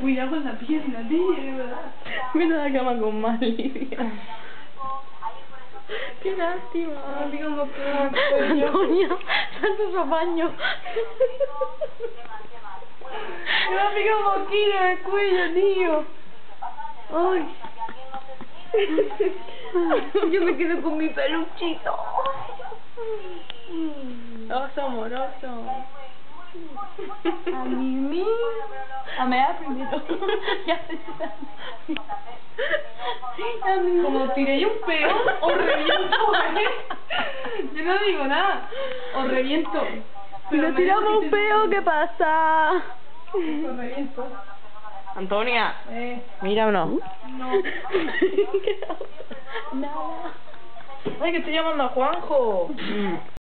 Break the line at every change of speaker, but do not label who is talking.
Cuidado con la pierna, tío, de verdad.
Mira la cama con más lidia. Qué lástima.
Amigo, no puedo.
Antonio, santo sopaño.
Me ha picado moquino en el cuello, tío.
Ay. Yo me quedo con mi peluchito. Oso amoroso.
A Mimi. A mear primero.
Ya se está.
Como tiré un peo, os reviento, ¿eh? Yo no digo nada. Os reviento.
Si le tiramos un peo, ¿qué pasa?
Os reviento.
Antonia, mira o no.
No.
Nada. Ay, que estoy llamando a Juanjo.